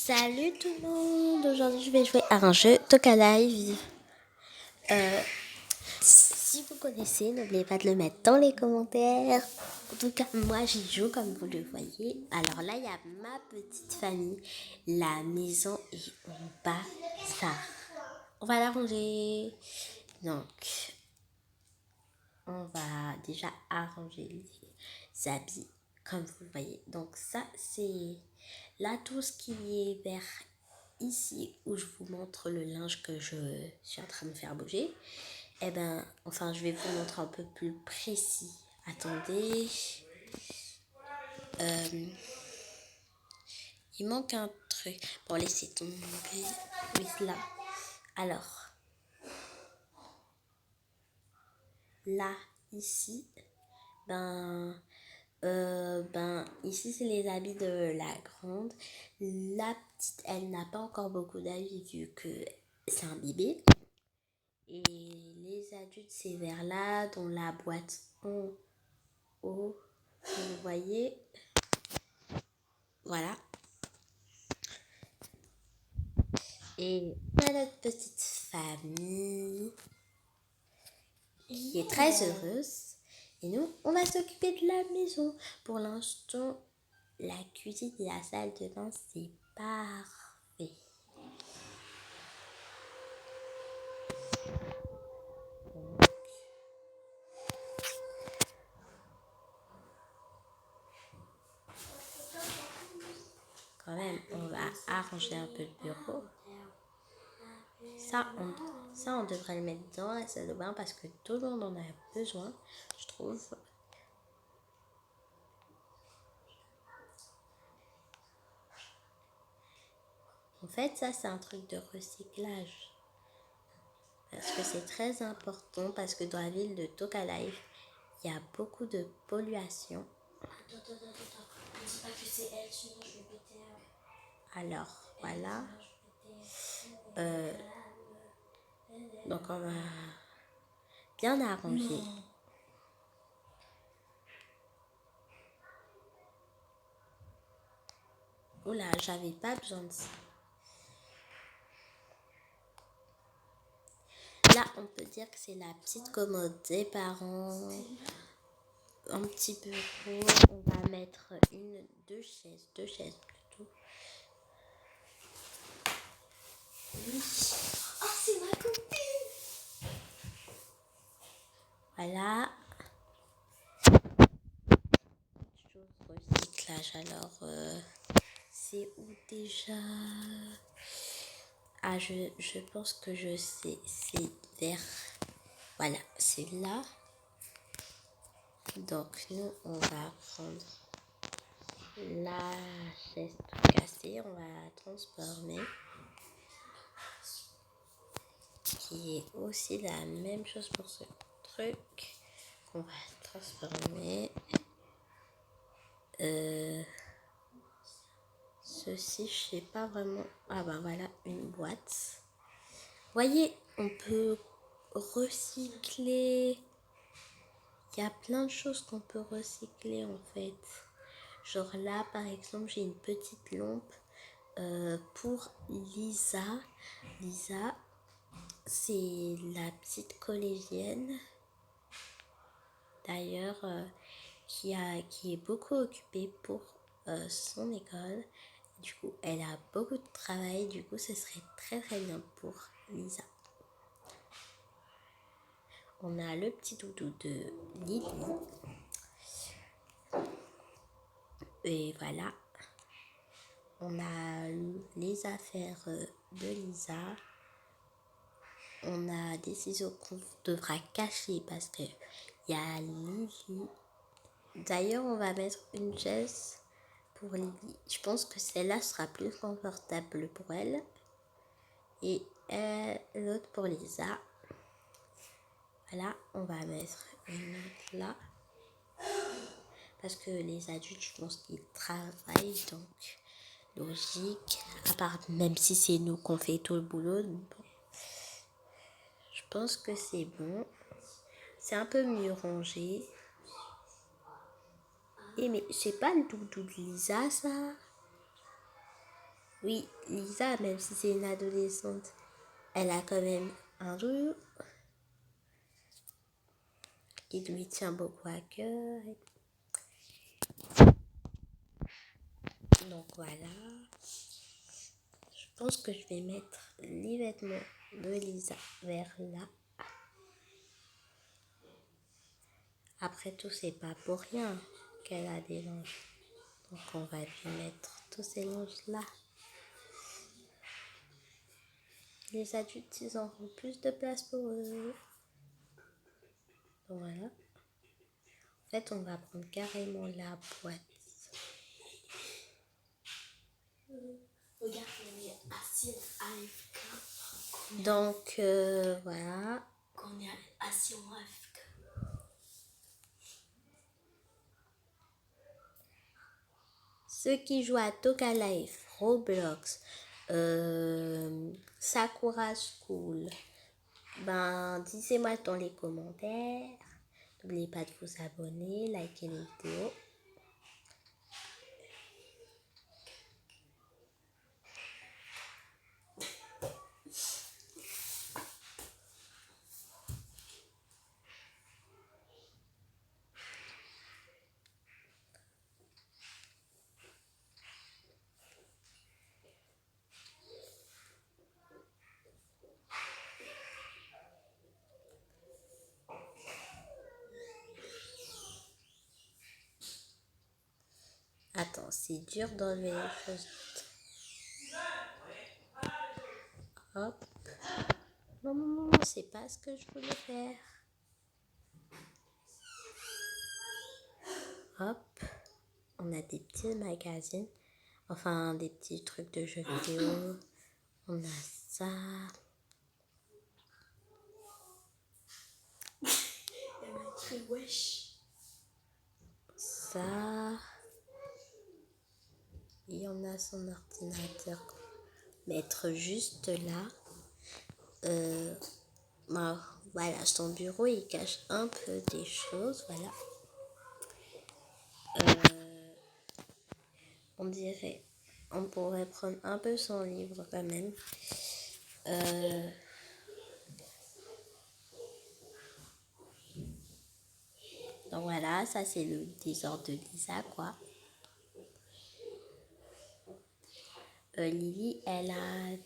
Salut tout le monde, aujourd'hui je vais jouer à un jeu Toca Live. Si vous connaissez, n'oubliez pas de le mettre dans les commentaires. En tout cas, moi j'y joue comme vous le voyez. Alors là, il y a ma petite famille, la maison et on bat ça. On va la ranger. Donc, on va déjà arranger les habits comme vous le voyez. Donc ça, c'est là tout ce qui est vers ici où je vous montre le linge que je suis en train de faire bouger. Eh ben, enfin, je vais vous montrer un peu plus précis. Attendez. Il manque un truc. Bon, laissez tomber. Oui, là. Alors, là, ici, ici, c'est les habits de la grande. La petite, elle n'a pas encore beaucoup d'habits vu que c'est un bébé. Et les adultes, c'est vers là, dans la boîte en haut. Vous voyez. Voilà. Et on a notre petite famille qui est très heureuse. Et nous, on va s'occuper de la maison. Pour l'instant, la cuisine et la salle de bain, c'est parfait. Quand même, on va arranger un peu le bureau. Ça, on devrait le mettre dans la salle de bain parce que tout le monde en a besoin, je trouve. En fait, ça, c'est un truc de recyclage. Parce que c'est très important, parce que dans la ville de Toca Life, il y a beaucoup de pollution. Attends. Dis pas que c'est elle, sinon je vais péter. Alors, voilà. Donc, on va bien arranger. Oula, j'avais pas besoin de ça. Là, on peut dire que c'est la petite commode des parents. Un petit bureau. On va mettre deux chaises plutôt. Oui. Oh, c'est ma copine. Voilà. Chose recyclage. Alors, c'est où déjà? Ah, je pense que je sais. C'est vers... Voilà, c'est là. Donc, nous, on va prendre la chaise tout cassée. On va la transformer. Qui est aussi la même chose pour ce truc. On va transformer. Ceci, je sais pas vraiment. Ah bah voilà, une boîte. Voyez, on peut recycler. Il y a plein de choses qu'on peut recycler en fait. Genre là, par exemple, j'ai une petite lampe pour Lisa. Lisa, c'est la petite collégienne. D'ailleurs, qui est beaucoup occupée pour son école. Du coup, elle a beaucoup de travail. Du coup, ce serait très très bien pour Lisa. On a le petit doudou de Lily. Et voilà. On a les affaires de Lisa. On a des ciseaux qu'on devra cacher parce que il y a Lily. D'ailleurs, on va mettre une chaise pour Lily. Je pense que celle-là sera plus confortable pour elle. Et l'autre pour Lisa. Voilà, on va mettre une autre là. Parce que les adultes, je pense qu'ils travaillent, donc logique. À part, même si c'est nous qu'on fait tout le boulot. Bon. Je pense que c'est bon. C'est un peu mieux rangé. Et mais c'est pas le doudou de Lisa, ça? Oui, Lisa, même si c'est une adolescente, elle a quand même un doudou qui lui tient beaucoup à cœur. Donc voilà. Je pense que je vais mettre les vêtements de Lisa vers là. Après tout, c'est pas pour rien qu'elle a des linges. Donc on va lui mettre tous ces linges-là. Les adultes, ils auront plus de place pour eux. Donc voilà. En fait, on va prendre carrément la boîte. Regarde, on est assis en AFK. Donc voilà. Quand on est assis en AFK. Ceux qui jouent à Toca Life, Roblox, Sakura School, ben dites-moi dans les commentaires. N'oubliez pas de vous abonner, liker les vidéos. Attends, c'est dur d'enlever les choses. Hop. Non, non, non, c'est pas ce que je voulais faire. Hop. On a des petits magazines. Enfin, des petits trucs de jeux vidéo. On a ça. Elle m'a écrit wesh. Ça. Et on a son ordinateur. Mettre juste là. Ben, voilà, son bureau, il cache un peu des choses. Voilà. On dirait, on pourrait prendre un peu son livre quand même. Donc voilà, ça c'est le désordre de Lisa, quoi. Lily, elle a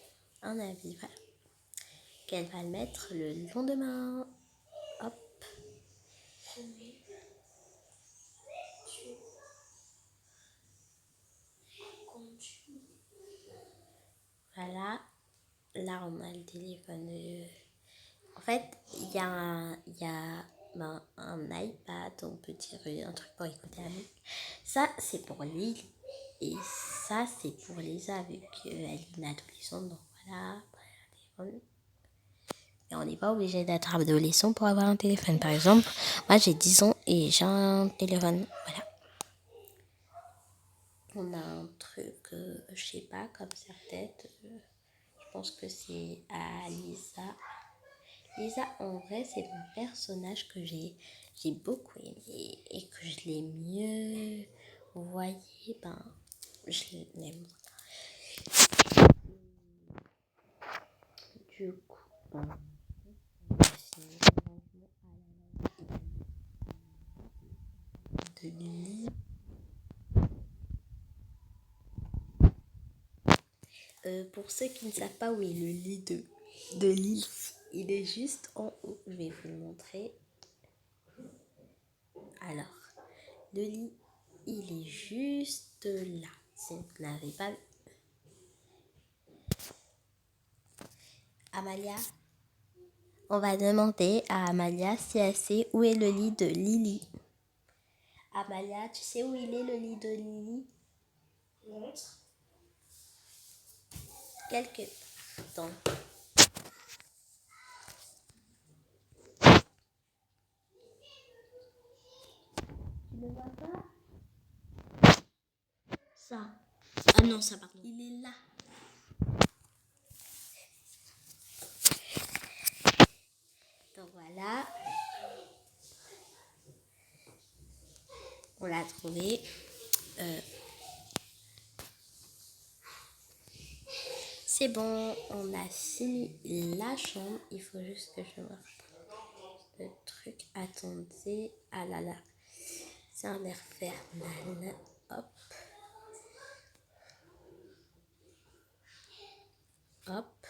un avis, voilà, qu'elle va le mettre le lendemain. Hop. Voilà. Là, on a le téléphone. En fait, il y a un iPad, on peut dire un truc pour écouter la musique. Ça, c'est pour Lily. Et ça, c'est pour Lisa, vu qu'elle est une adolescente. Donc voilà, et on n'est pas obligé d'être adolescent pour avoir un téléphone. Par exemple, moi j'ai 10 ans et j'ai un téléphone. Voilà. On a un truc, je sais pas, comme serre-tête. Je pense que c'est à Lisa. Lisa, en vrai, c'est mon personnage que j'ai beaucoup aimé et que je l'ai mieux. Vous voyez, ben, je l'aime. Du coup, ben, on a fini le rangement de Lily. Pour ceux qui ne savent pas où est le lit de Lily, il est juste en haut. Je vais vous le montrer. Alors, le lit, il est juste là. Si vous n'avez pas vu. Amalia, on va demander à Amalia si elle sait où est le lit de Lily. Amalia, tu sais où il est le lit de Lily? Montre. Quelque temps. Tu ne vois pas? Ça. Ah non, ça pardon. Il est là. Donc voilà. On l'a trouvé. C'est bon, on a fini la chambre. Il faut juste que je marche le truc. Attendez. Ah là là. C'est un infernal. Hop. Hop.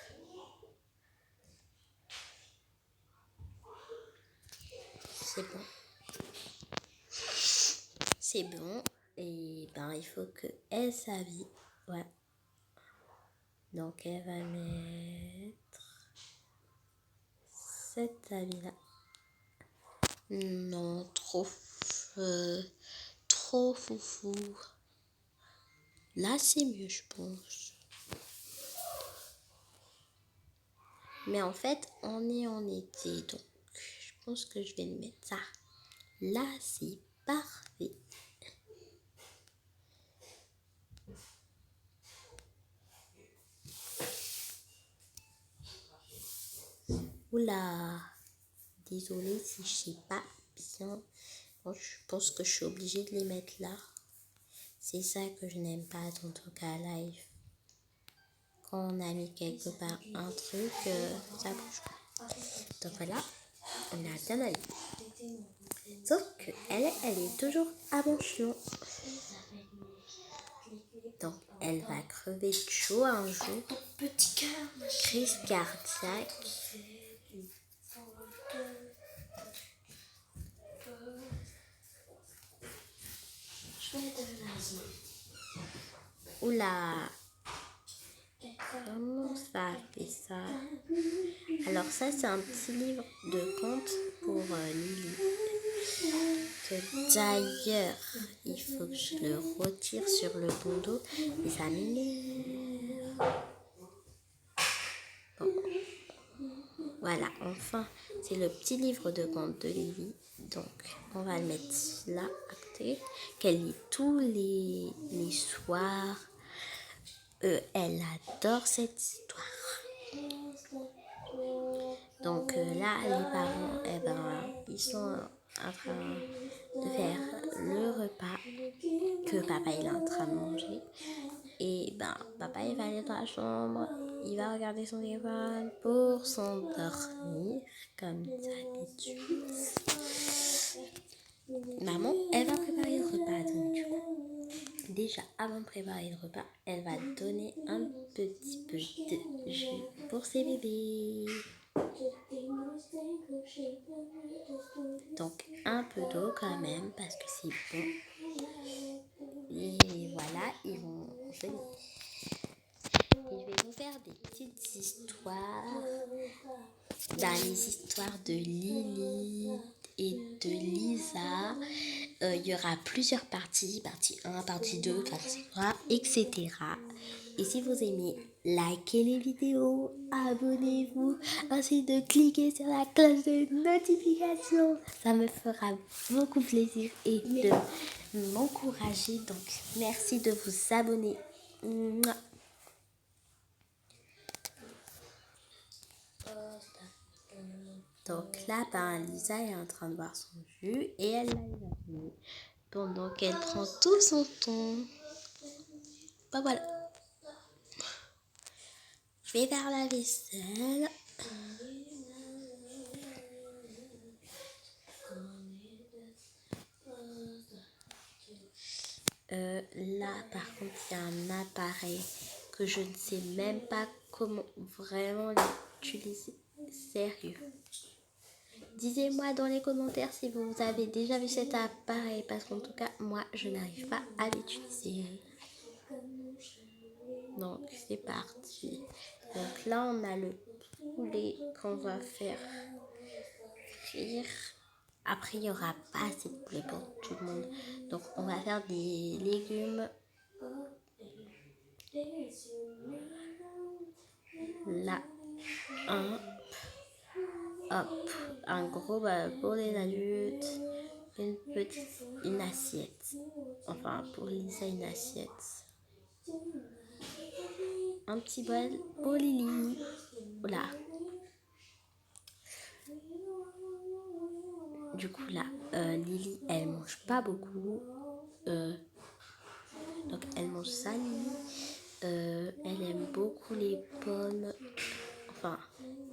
C'est bon. C'est bon. Et ben, il faut qu'elle s'habille. Ouais. Donc, elle va mettre cet habit-là. Non, trop foufou. Là, c'est mieux, je pense. Mais en fait, on est en été, donc je pense que je vais le mettre ça. Là, c'est parfait. Oula, désolée si je sais pas bien. Bon, je pense que je suis obligée de les mettre là. C'est ça que je n'aime pas dans ton cas live. Quand on a mis quelque part un truc, ça bouge pas. Donc voilà, on a bien allé. Sauf qu'elle est toujours à mon chion. Donc elle va crever de chaud un jour. Crise cardiaque. Oula, comment ça fait ça? Alors ça, c'est un petit livre de contes pour Lily. Que d'ailleurs, il faut que je le retire sur le bon dos. Et ça m'énerve. Bon. Voilà, enfin, c'est le petit livre de contes de Lily. Donc, on va le mettre là, à côté. Qu'elle lit tous les soirs. Elle adore cette histoire. Donc là, les parents, eh ben, ils sont en train de faire le repas que papa il est en train de manger. Et ben, papa il va aller dans la chambre, il va regarder son téléphone pour s'endormir, comme d'habitude. Maman, elle va préparer le repas, donc du coup, déjà avant de préparer le repas, elle va donner un petit peu de jus pour ses bébés. Donc un peu d'eau quand même parce que c'est bon. Et voilà, ils vont venir. Et je vais vous faire des petites histoires. Dans les histoires de Lily et de Lisa, il y aura plusieurs parties, partie 1, partie 2, partie 3, etc. Et si vous aimez, likez les vidéos, abonnez-vous, ainsi de cliquer sur la cloche de notification. Ça me fera beaucoup plaisir et de m'encourager. Donc, merci de vous abonner. Mouah. Donc là, ben, Lisa est en train de boire son jus et elle l'a évacué pendant qu'elle prend tout son temps. Ben voilà. Je vais faire la vaisselle. Là, par contre, il y a un appareil que je ne sais même pas comment vraiment l'utiliser. Sérieux. Dites-moi dans les commentaires si vous avez déjà vu cet appareil, parce qu'en tout cas, moi, je n'arrive pas à l'utiliser. Donc, c'est parti. Donc là, on a le poulet qu'on va faire frire. Après, il n'y aura pas assez de poulet pour tout le monde. Donc, on va faire des légumes. Là, un gros pour les adultes, une assiette. Enfin, pour Lisa, une assiette. Un petit bol pour Lily. Voilà. Du coup, là, Lily, elle mange pas beaucoup. Donc, elle mange ça, Lily. elle aime beaucoup les pommes. Enfin,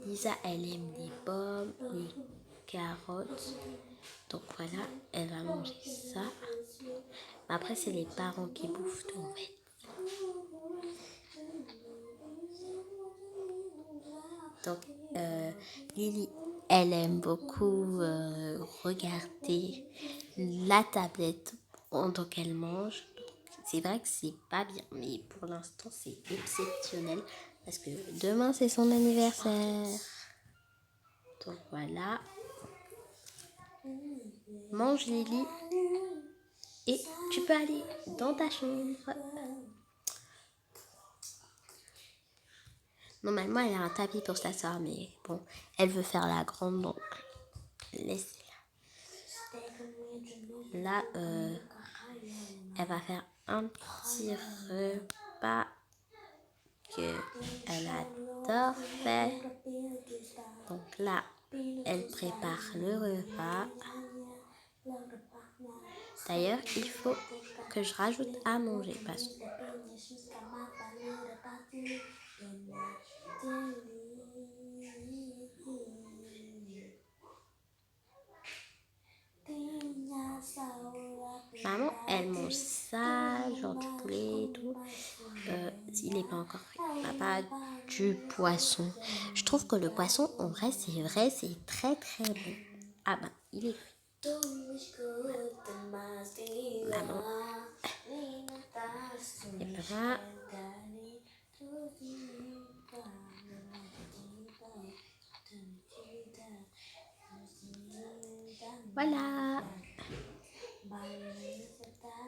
Lisa, elle aime les pommes, les carottes. Donc voilà, elle va manger ça. Mais après, c'est les parents qui bouffent tout en fait. Donc, Lily, elle aime beaucoup regarder la tablette pendant qu'elle mange. C'est vrai que c'est pas bien, mais pour l'instant, c'est exceptionnel parce que demain, c'est son anniversaire. Donc voilà. Mange Lily et tu peux aller dans ta chambre. Normalement, elle a un tapis pour s'asseoir, mais bon, elle veut faire la grande, donc laissez-la. Là, elle va faire un petit repas qu'elle adore faire. Donc là, elle prépare le repas. D'ailleurs, il faut que je rajoute à manger parce que maman, elle mange ça, genre du poulet et tout. Il n'est pas encore fait. Papa, du poisson. Je trouve que le poisson, en vrai, c'est très très bon. Ah ben, il est fait. Maman. Et papa. Voilà.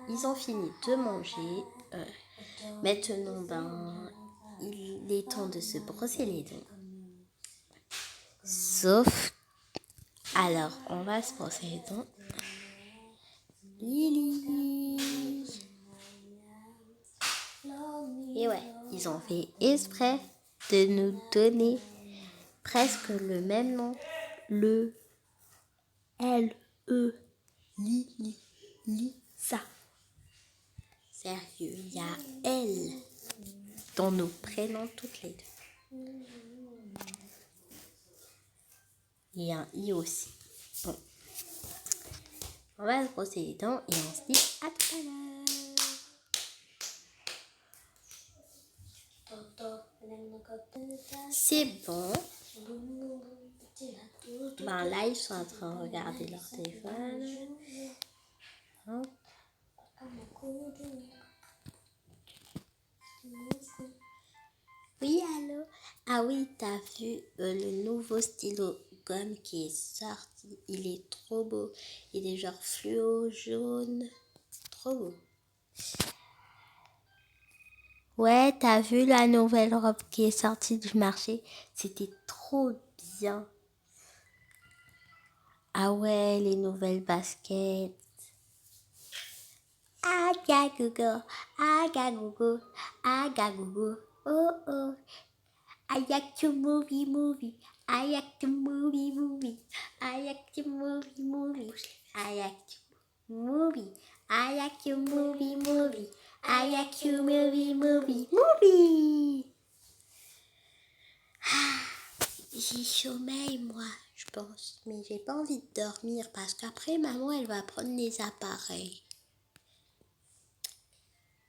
Ils ont fini de manger. Maintenant, il est temps de se brosser les dents. Sauf, alors, on va se brosser les dents. Lily. Et ouais, ils ont fait exprès de nous donner presque le même nom. Le L-E. Lisa. Sérieux, il y a L dans nos prénoms toutes les deux. Il y a un I aussi. Bon. On va se brosser les dents et on se dit à tout à l'heure. C'est bon. Là, ils sont en train de regarder leur téléphone. Hein? Oui, allô? Ah oui, t'as vu le nouveau stylo gomme qui est sorti? Il est trop beau. Il est genre fluo jaune. Trop beau. Ouais, t'as vu la nouvelle robe qui est sortie du marché? C'était trop bien. Ah ouais, les nouvelles baskets. Agagogo, agagogo, agagogo. Oh oh. I like to movie. I like to movie. I like to movie. I like to movie. I like to movie. I like to movie. J'ai sommeil, moi, je pense. Mais j'ai pas envie de dormir parce qu'après, maman, elle va prendre les appareils.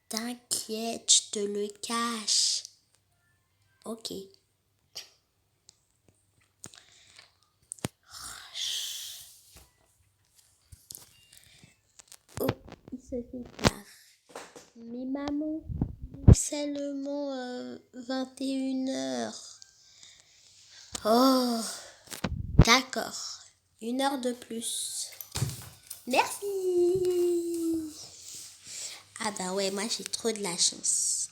T'inquiète, je te le cache. Ok. Oh, il se fait tard. Mais maman, seulement 21h. Oh, d'accord. 1 heure de plus. Merci. Ah bah ouais, moi j'ai trop de la chance.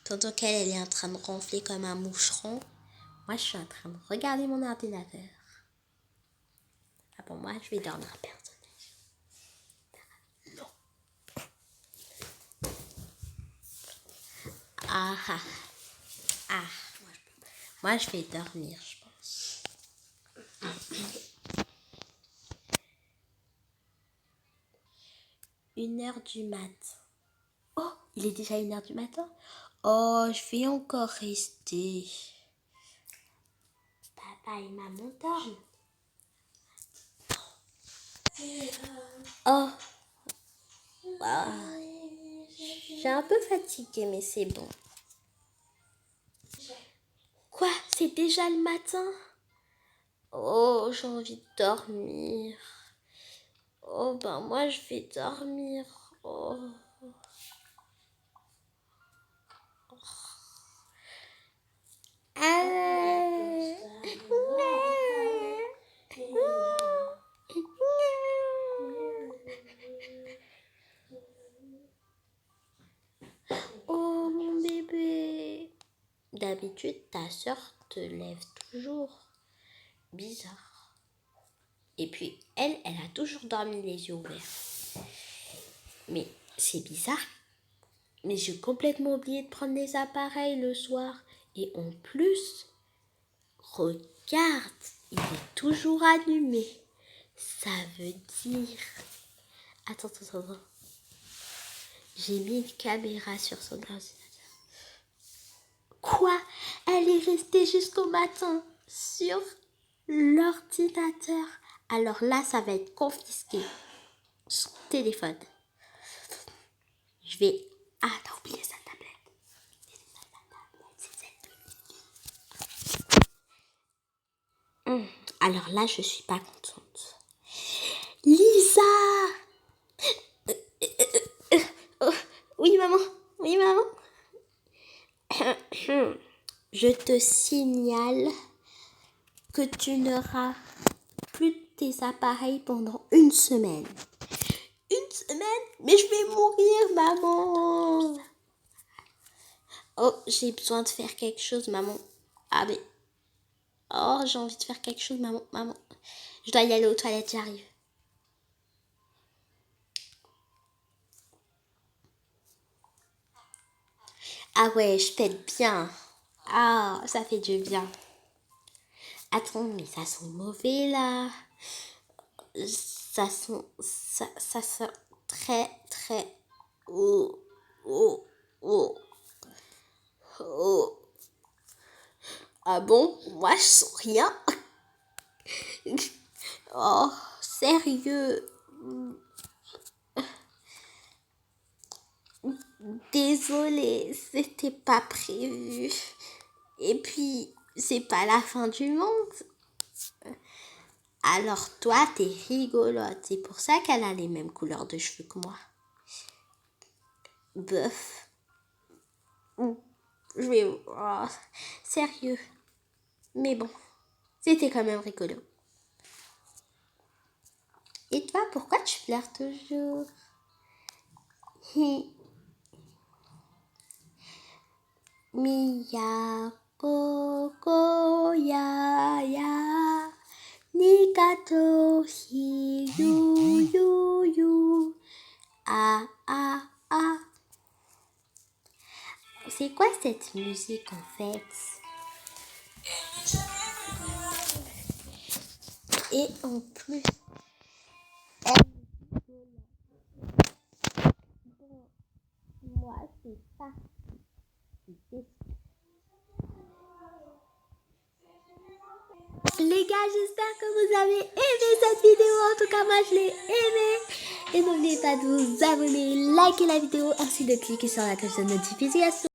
Pendant qu'elle est en train de ronfler comme un moucheron, moi je suis en train de regarder mon ordinateur. Ah bon, moi je vais dormir personnage. Non. Ah ah. Ah. Moi je vais dormir, je pense. 1h du mat. Oh, Il est déjà 1h du matin. Oh, je vais encore rester. Papa et maman dorment. Oh, je suis un peu fatiguée, mais c'est bon. Quoi? C'est déjà le matin? Oh, j'ai envie de dormir. Oh, ben moi, je vais dormir. Oh. Oh, mon bébé. D'habitude, ta soeur te lève toujours. Bizarre. Et puis, elle a toujours dormi les yeux ouverts. Mais c'est bizarre. Mais j'ai complètement oublié de prendre les appareils le soir. Et en plus, regarde, il est toujours allumé. Ça veut dire... Attends. J'ai mis une caméra sur son ordinateur. Quoi? Elle est restée jusqu'au matin sur l'ordinateur. Alors là, ça va être confisqué. Son téléphone. Je vais... Ah, t'as oublié sa tablette. C'est celle de... Alors là, je suis pas contente. Lisa! Oui, maman. Je te signale que tu n'auras plus tes appareils pendant 1 semaine. 1 semaine? Mais je vais mourir, maman. Oh, j'ai besoin de faire quelque chose, maman. Ah, mais... Oh, j'ai envie de faire quelque chose, maman. Je dois y aller aux toilettes, j'arrive. Ah ouais, je pète bien. Ah, ça fait du bien. Attends, mais ça sent mauvais, là. Ça sent très... Oh. Ah bon? Moi, je sens rien. Oh, sérieux? Désolée, c'était pas prévu. Et puis, c'est pas la fin du monde. Alors toi, t'es rigolote. C'est pour ça qu'elle a les mêmes couleurs de cheveux que moi. Bof. Je vais... Oh, sérieux. Mais bon, c'était quand même rigolo. Et toi, pourquoi tu pleures toujours? Miya koko ya Nikato hi yu ah. C'est quoi cette musique en fait? Et en plus, moi c'est ça. Les gars, j'espère que vous avez aimé cette vidéo. En tout cas, moi je l'ai aimée. Et n'oubliez pas de vous abonner, liker la vidéo, ainsi de cliquer sur la cloche de notification.